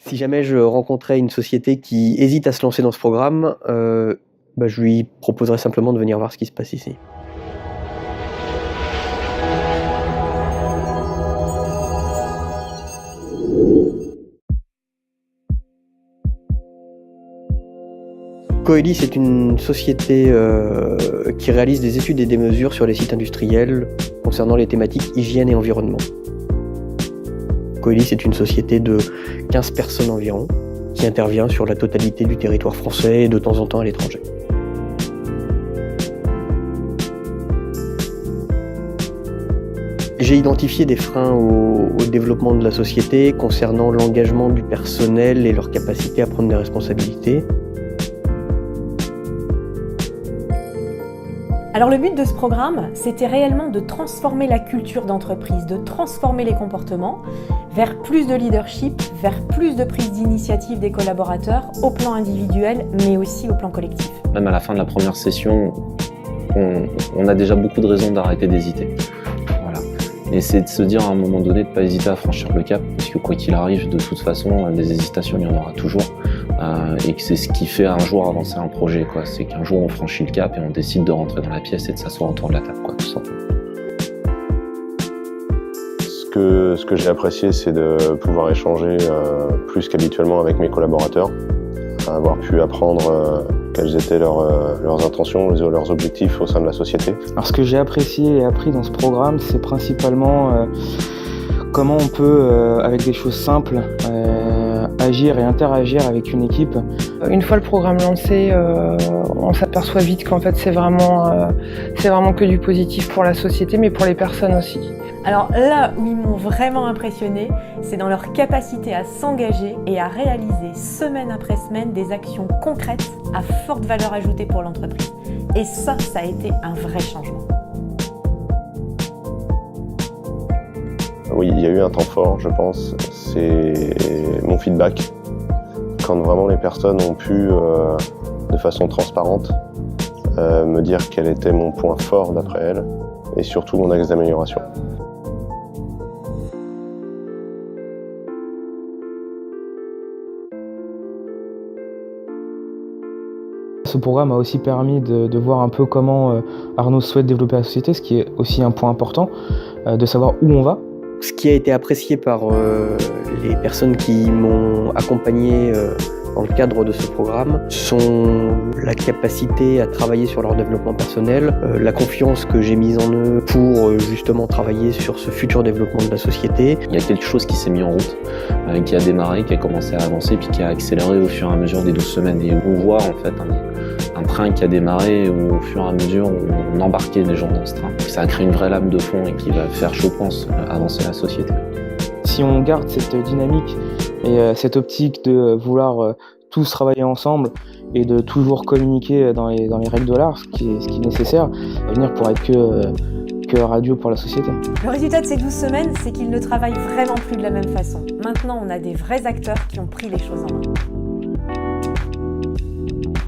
Si jamais je rencontrais une société qui hésite à se lancer dans ce programme, je lui proposerais simplement de venir voir ce qui se passe ici. Coeli, c'est une société qui réalise des études et des mesures sur les sites industriels concernant les thématiques hygiène et environnement. Coeli, c'est une société de 15 personnes environ qui intervient sur la totalité du territoire français et de temps en temps à l'étranger. J'ai identifié des freins au développement de la société concernant l'engagement du personnel et leur capacité à prendre des responsabilités. Alors le but de ce programme, c'était réellement de transformer la culture d'entreprise, de transformer les comportements vers plus de leadership, vers plus de prise d'initiative des collaborateurs au plan individuel, mais aussi au plan collectif. Même à la fin de la première session, on a déjà beaucoup de raisons d'arrêter d'hésiter. Voilà. Et c'est de se dire à un moment donné de ne pas hésiter à franchir le cap, parce que quoi qu'il arrive, de toute façon, des hésitations, il y en aura toujours. Et que c'est ce qui fait un jour avancer un projet, quoi. C'est qu'un jour on franchit le cap et on décide de rentrer dans la pièce et de s'asseoir autour de la table, quoi, tout simplement. Ce que j'ai apprécié, c'est de pouvoir échanger plus qu'habituellement avec mes collaborateurs, avoir pu apprendre quelles étaient leurs intentions, leurs objectifs au sein de la société. Alors ce que j'ai apprécié et appris dans ce programme, c'est principalement comment on peut, avec des choses simples, agir et interagir avec une équipe. Une fois le programme lancé, on s'aperçoit vite qu'en fait c'est vraiment que du positif pour la société, mais pour les personnes aussi. Alors là où ils m'ont vraiment impressionné, c'est dans leur capacité à s'engager et à réaliser semaine après semaine des actions concrètes à forte valeur ajoutée pour l'entreprise. Et ça a été un vrai changement. Oui, il y a eu un temps fort, je pense, c'est mon feedback. Quand vraiment les personnes ont pu, de façon transparente, me dire quel était mon point fort d'après elles, et surtout mon axe d'amélioration. Ce programme m'a aussi permis de voir un peu comment Arnaud souhaite développer la société, ce qui est aussi un point important, de savoir où on va. Ce qui a été apprécié par les personnes qui m'ont accompagné dans le cadre de ce programme sont la capacité à travailler sur leur développement personnel, la confiance que j'ai mise en eux pour justement travailler sur ce futur développement de la société. Il y a quelque chose qui s'est mis en route, qui a démarré, qui a commencé à avancer, puis qui a accéléré au fur et à mesure des 12 semaines. Et on voit en fait un train qui a démarré où au fur et à mesure on embarquait des gens dans ce train. Ça a créé une vraie lame de fond et qui va faire, je pense, avancer la société. Si on garde cette dynamique et cette optique de vouloir tous travailler ensemble et de toujours communiquer dans les règles de l'art, ce qui est nécessaire, l'avenir pourra être que radio pour la société. Le résultat de ces 12 semaines, c'est qu'ils ne travaillent vraiment plus de la même façon. Maintenant, on a des vrais acteurs qui ont pris les choses en main.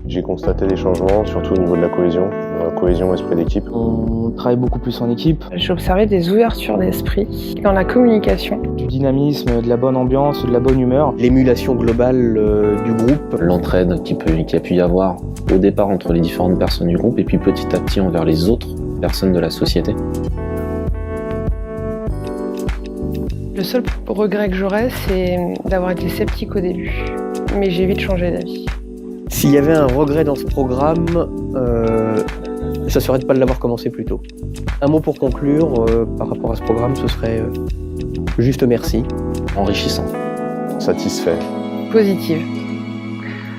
J'ai constaté des changements, surtout au niveau de la cohésion esprit d'équipe. On travaille beaucoup plus en équipe. J'ai observé des ouvertures d'esprit dans la communication. Du dynamisme, de la bonne ambiance, de la bonne humeur. L'émulation globale du groupe. L'entraide qui a pu y avoir au départ entre les différentes personnes du groupe et puis petit à petit envers les autres personnes de la société. Le seul regret que j'aurais, c'est d'avoir été sceptique au début. Mais j'ai vite changé d'avis. S'il y avait un regret dans ce programme, ça serait de ne pas l'avoir commencé plus tôt. Un mot pour conclure par rapport à ce programme, ce serait juste merci. Enrichissant. Satisfait. Positive.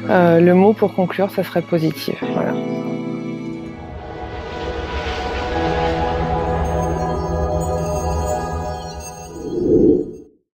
Le mot pour conclure, ça serait positive. Voilà.